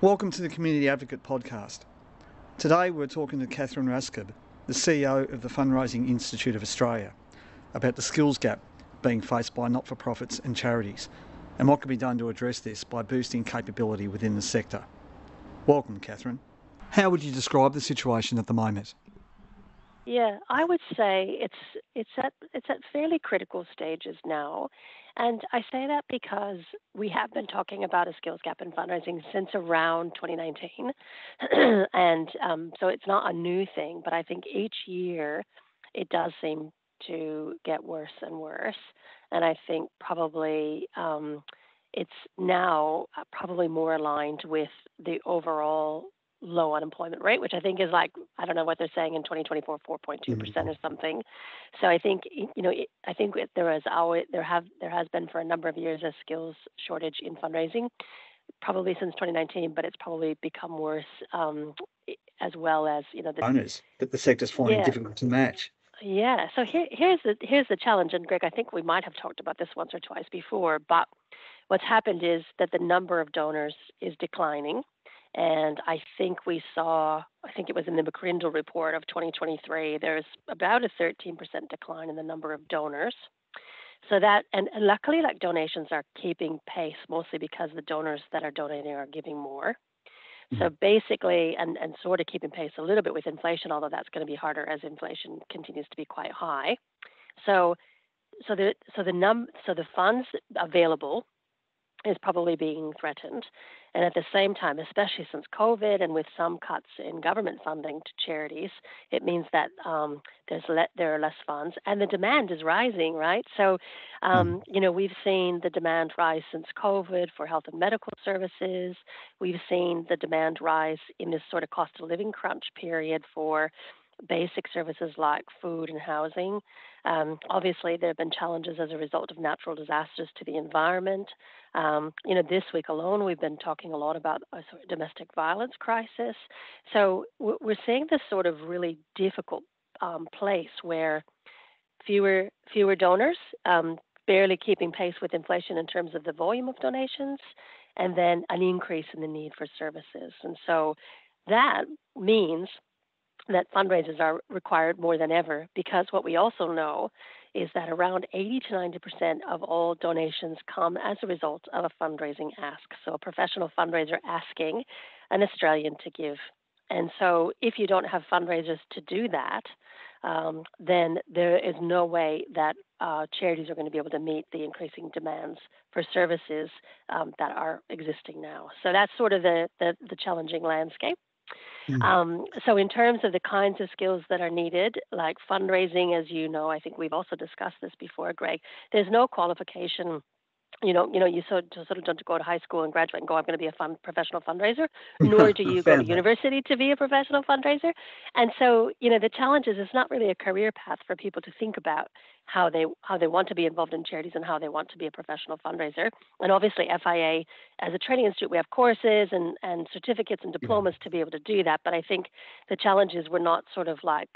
Welcome to the Community Advocate podcast. Today we're talking to Katherine Raskob, the CEO of the Fundraising Institute of Australia, about the skills gap being faced by not-for-profits and charities and what can be done to address this by boosting capability within the sector. Welcome, Katherine. How would you describe the situation at the moment? Yeah, I would say it's at fairly critical stages now, and I say that because we have been talking about a skills gap in fundraising since around 2019, and so it's not a new thing. But I think each year it does seem to get worse and worse, and I think probably it's now probably more aligned with the overall low unemployment rate, which I think is like, I don't know what they're saying in 2024, 4.2% or something. So I think, I think there has been for a number of years a skills shortage in fundraising, probably since 2019, but it's probably become worse, as well as, Owners that the sector's finding yeah. difficult to match. Yeah, so here's the challenge, and Greg, I think we might have talked about this once or twice before, but what's happened is that the number of donors is declining, and I think it was in the McCrindle report of 2023, there's about a 13% decline in the number of donors. So that, and luckily, like donations are keeping pace, mostly because the donors that are donating are giving more. So basically, and sort of keeping pace a little bit with inflation, although that's going to be harder as inflation continues to be quite high. So, so the funds available is probably being threatened. And at the same time, especially since COVID and with some cuts in government funding to charities, it means that there are less funds and the demand is rising, right? So, we've seen the demand rise since COVID for health and medical services. We've seen the demand rise in this sort of cost of living crunch period for basic services like food and housing. Obviously, there have been challenges as a result of natural disasters to the environment. This week alone, we've been talking a lot about a sort of domestic violence crisis. So we're seeing this sort of really difficult place where fewer donors, barely keeping pace with inflation in terms of the volume of donations, and then an increase in the need for services. And so that means that fundraisers are required more than ever, because what we also know is that around 80 to 90% of all donations come as a result of a fundraising ask. So a professional fundraiser asking an Australian to give. And so if you don't have fundraisers to do that, then there is no way that charities are going to be able to meet the increasing demands for services that are existing now. So that's sort of the challenging landscape. So in terms of the kinds of skills that are needed, like fundraising, as you know, I think we've also discussed this before, Greg, there's no qualification. You sort of don't go to high school and graduate and go, I'm going to be a professional fundraiser, nor do you go to university to be a professional fundraiser. And so, the challenge is it's not really a career path for people to think about how they want to be involved in charities and how they want to be a professional fundraiser. And obviously, FIA, as a training institute, we have courses and certificates and diplomas to be able to do that. But I think the challenge is we're not sort of like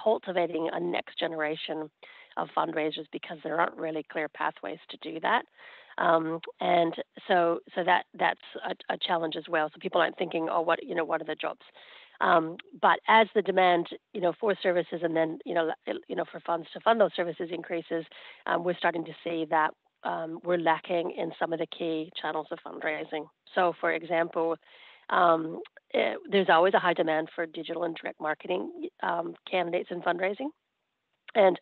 cultivating a next generation of fundraisers because there aren't really clear pathways to do that. And so that's a challenge as well. So people aren't thinking, oh, what are the jobs? But as the demand, for services and then, for funds to fund those services increases, we're starting to see that we're lacking in some of the key channels of fundraising. So, for example, there's always a high demand for digital and direct marketing candidates in fundraising. And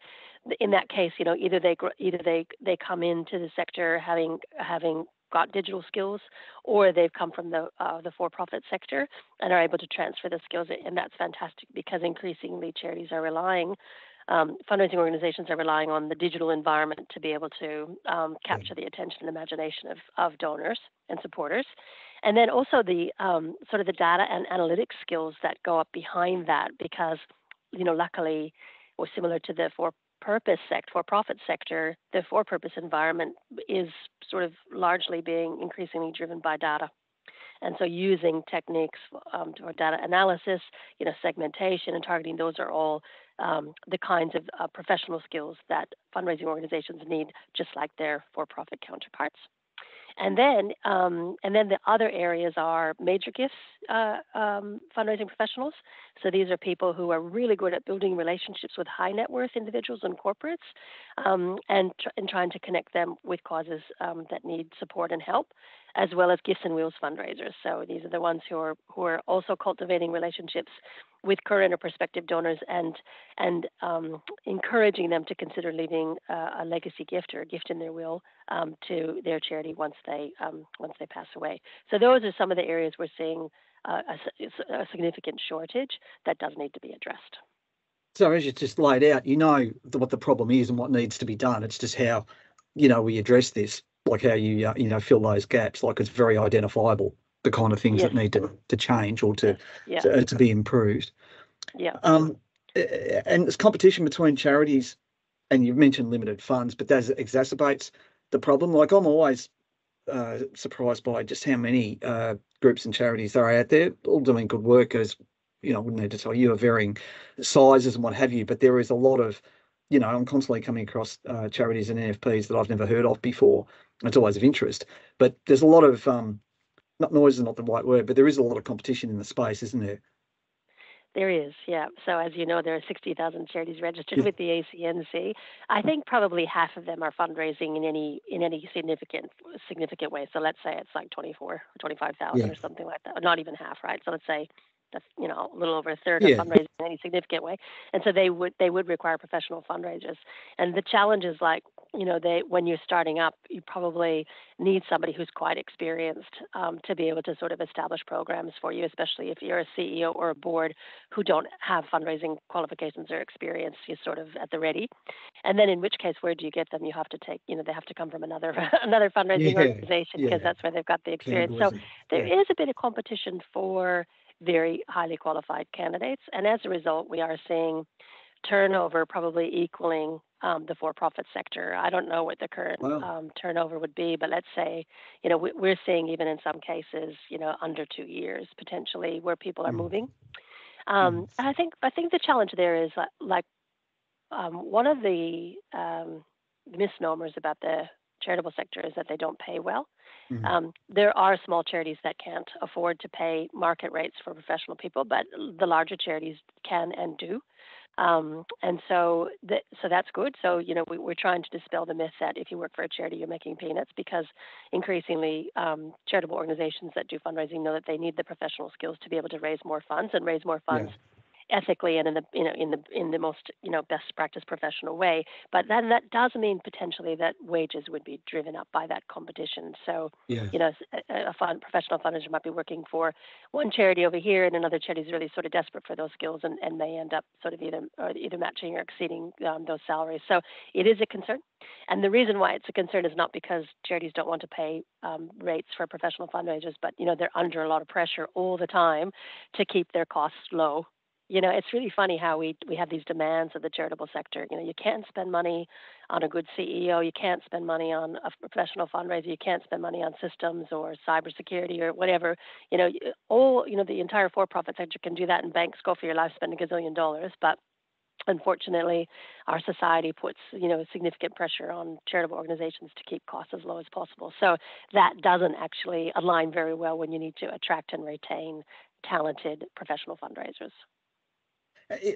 in that case, either they come into the sector having got digital skills, or they've come from the for-profit sector and are able to transfer the skills. And that's fantastic because increasingly charities are fundraising organizations are relying on the digital environment to be able to capture the attention and imagination of donors and supporters. And then also the sort of the data and analytics skills that go up behind that, because, luckily, or similar to the for-profit sector, the for-purpose environment is sort of largely being increasingly driven by data. And so using techniques for data analysis, segmentation and targeting, those are all the kinds of professional skills that fundraising organizations need, just like their for-profit counterparts. And then the other areas are major gifts fundraising professionals. So these are people who are really good at building relationships with high net worth individuals and corporates, and trying to connect them with causes that need support and help, as well as gifts and wheels fundraisers. So these are the ones who are also cultivating relationships with current or prospective donors, and encouraging them to consider leaving a legacy gift or a gift in their will to their charity once they pass away. So those are some of the areas we're seeing a significant shortage that does need to be addressed. So as you just laid out, what the problem is and what needs to be done. It's just how, we address this, like how you, fill those gaps. Like it's very identifiable, the kind of things Yes. that need to change or Yeah. to be improved. Yeah. And there's competition between charities, and you've mentioned limited funds, but that exacerbates the problem. Like I'm always surprised by just how many groups and charities there are out there, all doing good work, as I wouldn't need to tell you, of varying sizes and what have you. But there is a lot of, I'm constantly coming across charities and NFPs that I've never heard of before. It's always of interest, but there's a lot of not noise is not the right word, but there is a lot of competition in the space, isn't there? There is, yeah. So as you know, there are 60,000 charities registered Yeah. with the ACNC. I think probably half of them are fundraising in any significant way. So let's say it's like 24 or 25,000 Yeah. or something like that. Or not even half, right? So let's say that's a little over a third are Yeah. fundraising in any significant way. And so they would require professional fundraisers. And the challenge is like, when you're starting up, you probably need somebody who's quite experienced to be able to sort of establish programs for you, especially if you're a CEO or a board who don't have fundraising qualifications or experience. You're sort of at the ready. And then in which case, where do you get them? You have to take, they have to come from another fundraising organization, because that's where they've got the experience. So there is a bit of competition for very highly qualified candidates. And as a result, we are seeing turnover probably equaling the for-profit sector. I don't know what the current turnover would be, but let's say, we're seeing even in some cases, under 2 years potentially, where people are moving. And I think the challenge there is one of the misnomers about the charitable sector is that they don't pay well. There are small charities that can't afford to pay market rates for professional people, but the larger charities can and do. And so that's good. So, we're trying to dispel the myth that if you work for a charity, you're making peanuts, because increasingly charitable organizations that do fundraising know that they need the professional skills to be able to raise more funds ethically and in the most best practice professional way. But then that does mean potentially that wages would be driven up by that competition. So a professional fundraiser might be working for one charity over here, and another charity is really sort of desperate for those skills, and may end up sort of either matching or exceeding those salaries. So it is a concern, and the reason why it's a concern is not because charities don't want to pay rates for professional fundraisers, but they're under a lot of pressure all the time to keep their costs low. It's really funny how we have these demands of the charitable sector. You can't spend money on a good CEO. You can't spend money on a professional fundraiser. You can't spend money on systems or cybersecurity or whatever. The entire for-profit sector can do that, and banks go for your life, spend $1 gazillion. But unfortunately, our society puts significant pressure on charitable organizations to keep costs as low as possible. So that doesn't actually align very well when you need to attract and retain talented professional fundraisers.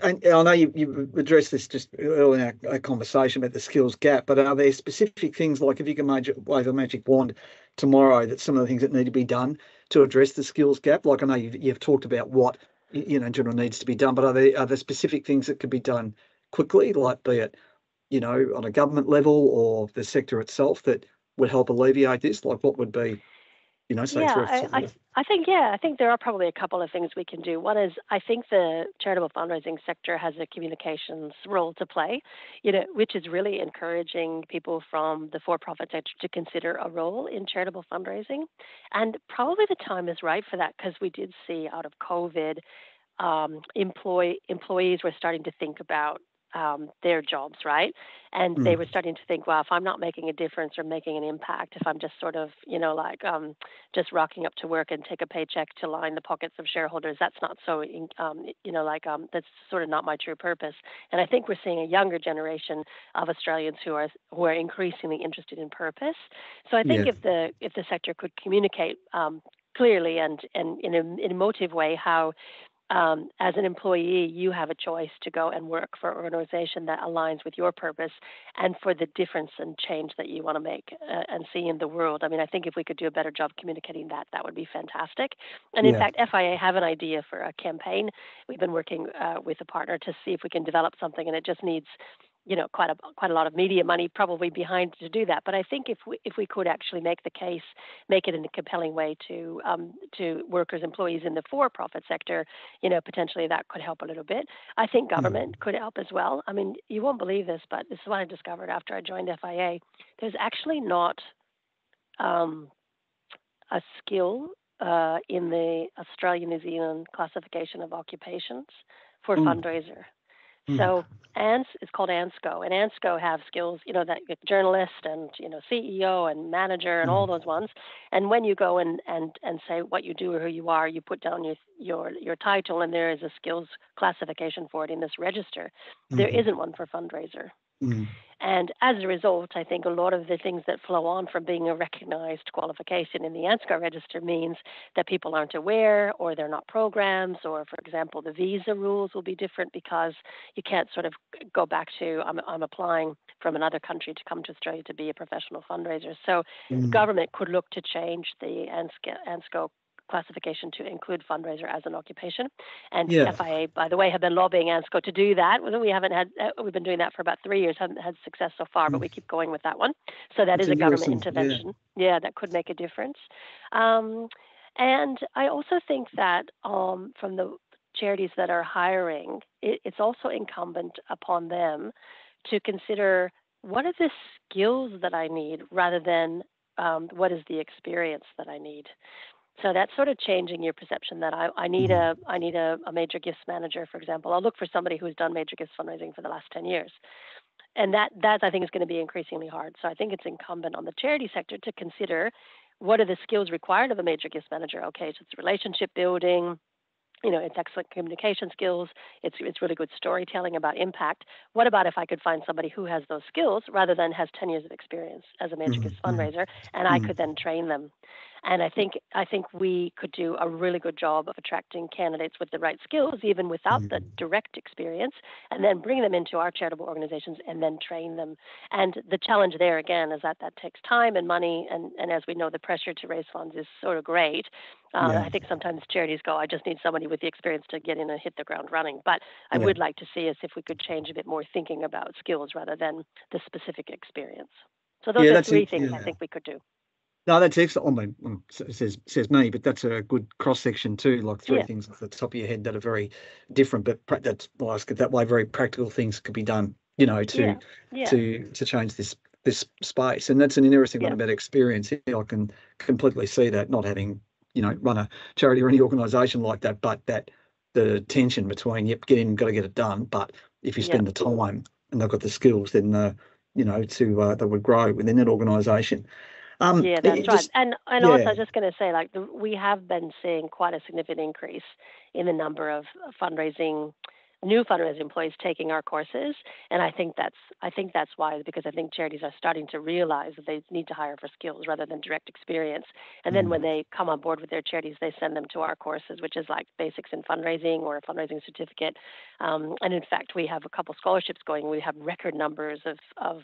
I know you addressed this just earlier in our conversation about the skills gap, but are there specific things, like if you can wave a magic wand tomorrow, that some of the things that need to be done to address the skills gap? Like I know you've talked about what in general needs to be done, but are there specific things that could be done quickly, like be it on a government level or the sector itself, that would help alleviate this? Like what would be say I think there are probably a couple of things we can do. One is, I think the charitable fundraising sector has a communications role to play, which is really encouraging people from the for-profit sector to consider a role in charitable fundraising. And probably the time is right for that, because we did see out of COVID, employees were starting to think about their jobs, right? And they were starting to think, well, if I'm not making a difference or making an impact, if I'm just sort of, just rocking up to work and take a paycheck to line the pockets of shareholders, that's not so, that's sort of not my true purpose. And I think we're seeing a younger generation of Australians who are increasingly interested in purpose. So I think if the sector could communicate clearly and in an emotive way how as an employee, you have a choice to go and work for an organization that aligns with your purpose and for the difference and change that you want to make and see in the world. I mean, I think if we could do a better job communicating that, that would be fantastic. And in fact, FIA have an idea for a campaign. We've been working with a partner to see if we can develop something, and it just needs quite a lot of media money probably behind to do that. But I think if we could actually make the case, make it in a compelling way to workers, employees in the for-profit sector, potentially that could help a little bit. I think government could help as well. I mean, you won't believe this, but this is what I discovered after I joined FIA. There's actually not a skill in the Australia-New Zealand classification of occupations for fundraiser. So it's called ANSCO, and ANSCO have skills, that journalist and, CEO and manager and all those ones. And when you go and say what you do or who you are, you put down your title, and there is a skills classification for it in this register. There isn't one for fundraiser. And as a result, I think a lot of the things that flow on from being a recognized qualification in the ANSCO register means that people aren't aware, or they're not programs, or, for example, the visa rules will be different because you can't sort of go back to, I'm applying from another country to come to Australia to be a professional fundraiser. So the government could look to change the ANSCO classification to include fundraiser as an occupation. And FIA, by the way, have been lobbying ANSCO to do that. We've been doing that for about 3 years, haven't had success so far, but we keep going with that one. So that is a government intervention. Yeah, that could make a difference. And I also think that from the charities that are hiring, it's also incumbent upon them to consider what are the skills that I need rather than what is the experience that I need. So that's sort of changing your perception that I need a major gifts manager, for example. I'll look for somebody who's done major gifts fundraising for the last 10 years. And that I think is going to be increasingly hard. So I think it's incumbent on the charity sector to consider what are the skills required of a major gifts manager. Okay, so it's relationship building, it's excellent communication skills. It's really good storytelling about impact. What about if I could find somebody who has those skills rather than has 10 years of experience as a major gifts fundraiser, and I could then train them? And I think we could do a really good job of attracting candidates with the right skills, even without the direct experience, and then bring them into our charitable organizations and then train them. And the challenge there, again, is that takes time and money. And as we know, the pressure to raise funds is sort of great. I think sometimes charities go, I just need somebody with the experience to get in and hit the ground running. But I would like to see us if we could change a bit more thinking about skills rather than the specific experience. So those are three things I think we could do. No, that's excellent. I mean, says me, but that's a good cross section too. Like three things off the top of your head that are very different, but that's why I ask it that way. Very practical things could be done, to change this space. And that's an interesting one about experience. I can completely see that, not having run a charity or any organisation like that, but that the tension between get in, got to get it done. But if you spend the time and they've got the skills, then they would grow within that organisation. That's right. And also, I was just going to say, we have been seeing quite a significant increase in the number of new fundraising employees taking our courses, and I think that's wise, because I think charities are starting to realize that they need to hire for skills rather than direct experience. And then when they come on board with their charities, they send them to our courses, which is like basics in fundraising or a fundraising certificate. And in fact, we have a couple scholarships going. We have record numbers of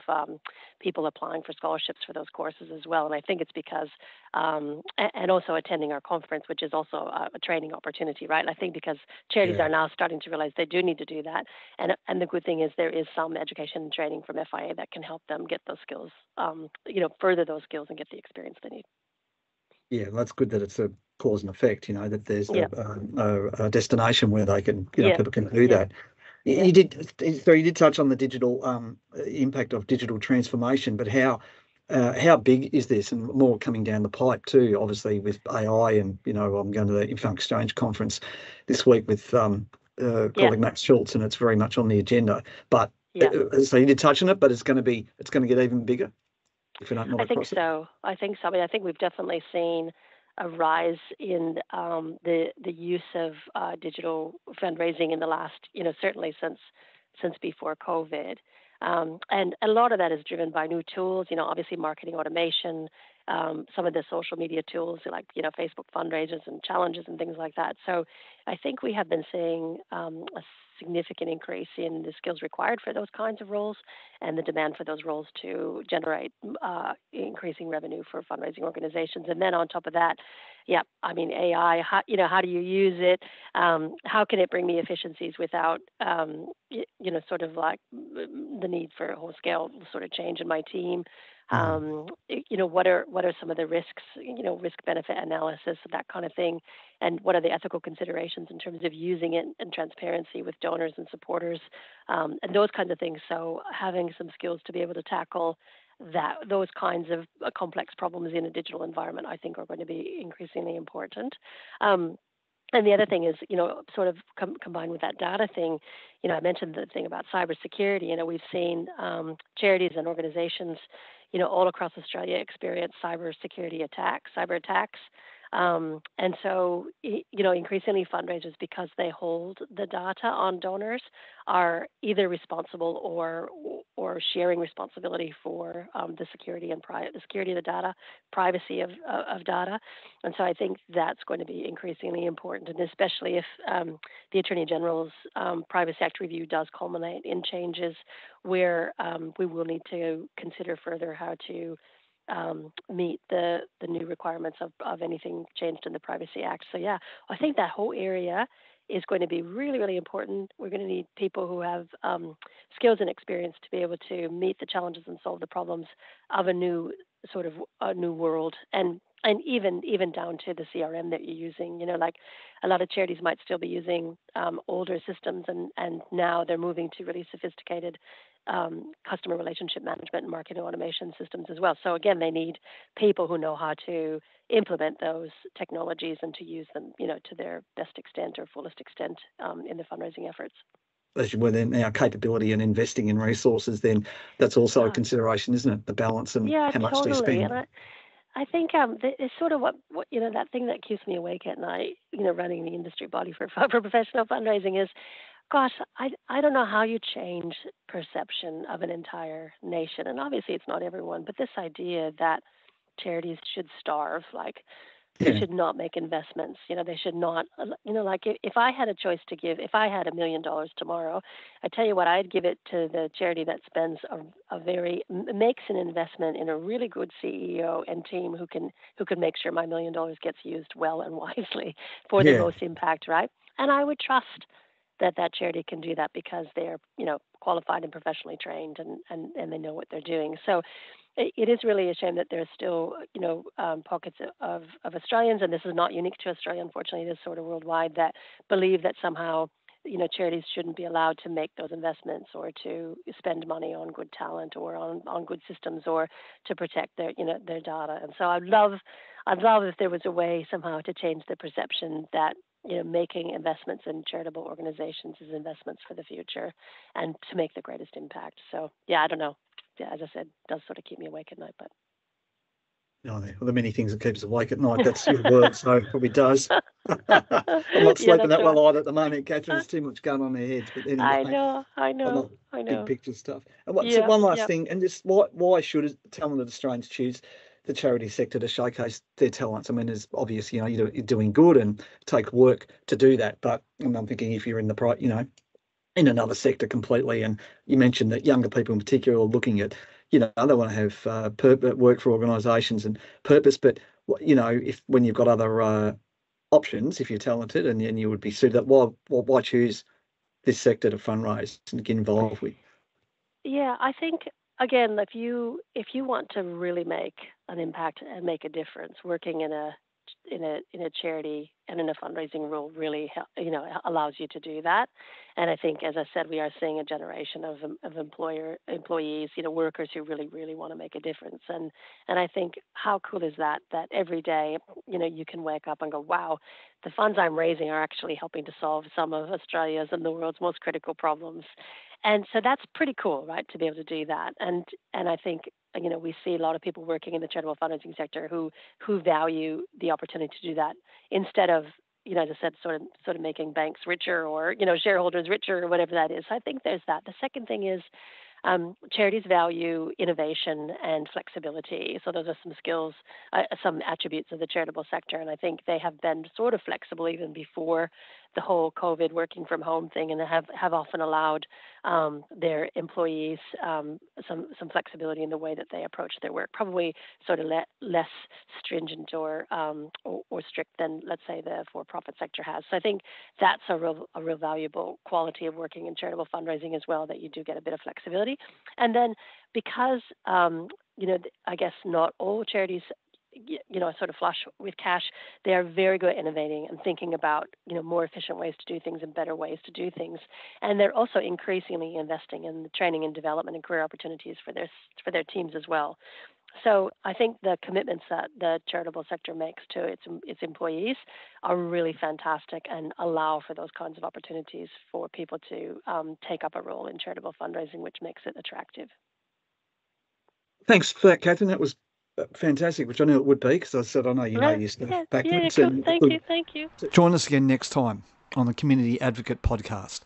people applying for scholarships for those courses as well. And I think it's because and also attending our conference, which is also a training opportunity, right? I think because charities are now starting to realize they do need to do that. And the good thing is there is some education and training from FIA that can help them get those skills, further those skills and get the experience they need. Yeah, well, that's good that it's a cause and effect, that there's a destination where they can, people can do that. You did touch on the digital impact of digital transformation, but how big is this, and more coming down the pipe too, obviously with AI, and I'm going to the Info Exchange conference this week with colleague Max Schultz, and it's very much on the agenda. But Yeah. So you did touch on it, but it's going to get even bigger if we don't move I think across it. so. I think so. I mean, I think we've definitely seen a rise in the use of digital fundraising in the last, certainly since before COVID, and a lot of that is driven by new tools. Obviously marketing automation, some of the social media tools like Facebook fundraisers and challenges and things like that. So I think we have been seeing a significant increase in the skills required for those kinds of roles and the demand for those roles to generate increasing revenue for fundraising organizations. And then on top of that, yeah, I mean AI. How do you use it? How can it bring me efficiencies without, sort of like the need for a whole scale sort of change in my team? What are some of the risks? Risk benefit analysis, that kind of thing, and what are the ethical considerations in terms of using it and transparency with donors and supporters, and those kinds of things. So having some skills to be able to tackle those kinds of complex problems in a digital environment, I think, are going to be increasingly important. And the other thing is, sort of combined with that data thing, I mentioned the thing about cybersecurity. We've seen charities and organizations, all across Australia experience cyber attacks. And so, increasingly fundraisers, because they hold the data on donors, are either responsible or sharing responsibility for the security and the security of the data, privacy of data. And so I think that's going to be increasingly important, and especially if the Attorney General's Privacy Act review does culminate in changes where we will need to consider further how to meet the new requirements of anything changed in the Privacy Act. So yeah, I think that whole area is going to be really, really important. We're going to need people who have skills and experience to be able to meet the challenges and solve the problems of a new world, and even down to the CRM that you're using. Like a lot of charities might still be using older systems, and now they're moving to really sophisticated customer relationship management and marketing automation systems as well. So again, they need people who know how to implement those technologies and to use them, to their best extent or fullest extent in the fundraising efforts. As within our capability and investing in resources, then that's also a consideration, isn't it? The balance and how much totally. they spend. And I think it's sort of what that thing that keeps me awake at night, running the industry body for professional fundraising is, gosh, I don't know how you change perception of an entire nation. And obviously it's not everyone, but this idea that charities should starve, like they should not make investments. They should not, like if I had a choice to give, if I had $1 million tomorrow, I tell you what, I'd give it to the charity that spends makes an investment in a really good CEO and team who can make sure my $1 million gets used well and wisely for the most impact, right? And I would trust that charity can do that because they're, qualified and professionally trained and they know what they're doing. So it is really a shame that there's still, pockets of Australians, and this is not unique to Australia, unfortunately, it is sort of worldwide, that believe that somehow, charities shouldn't be allowed to make those investments or to spend money on good talent or on good systems or to protect their data. And so I'd love if there was a way somehow to change the perception that making investments in charitable organizations is investments for the future and to make the greatest impact. So yeah, I don't know. Yeah, as I said, it does sort of keep me awake at night, but. Well, the many things that keep us awake at night, that's your word, so it probably does. I'm not sleeping that well either at the moment, Katherine. There's too much going on in our heads. But anyway, I know. Big picture stuff. And so one last thing, and just why should talented Australians choose the charity sector to showcase their talents? I mean, it's obvious, you're doing good and take work to do that. But I'm thinking if you're in the in another sector completely, and you mentioned that younger people in particular are looking at, they want to have work for organisations and purpose. But if when you've got other options, if you're talented and you would be suited, why choose this sector to fundraise and get involved with? Yeah, I think again, if you want to really make an impact and make a difference, working in a charity and in a fundraising role really allows you to do that. And I think, as I said, we are seeing a generation of employees, workers who really, really want to make a difference. And I think how cool is that every day, you can wake up and go, wow, the funds I'm raising are actually helping to solve some of Australia's and the world's most critical problems. And so that's pretty cool, right, to be able to do that. And I think we see a lot of people working in the charitable fundraising sector who value the opportunity to do that instead of as I said, sort of making banks richer or shareholders richer or whatever that is. So I think there's that. The second thing is charities value innovation and flexibility. So those are some skills, some attributes of the charitable sector, and I think they have been sort of flexible even before the whole COVID working from home thing, and have often allowed their employees some flexibility in the way that they approach their work. Probably sort of less stringent or strict than, let's say, the for-profit sector has. So I think that's a real valuable quality of working in charitable fundraising as well, that you do get a bit of flexibility. And then because I guess not all charities sort of flush with cash, they are very good at innovating and thinking about more efficient ways to do things and better ways to do things. And they're also increasingly investing in the training and development and career opportunities for their teams as well. So I think the commitments that the charitable sector makes to its employees are really fantastic and allow for those kinds of opportunities for people to take up a role in charitable fundraising, which makes it attractive. Thanks for that, Katherine. That was fantastic, which I knew it would be, because I said I know you know your stuff backwards. Yeah, cool. Thank you. Join us again next time on the Community Advocate Podcast.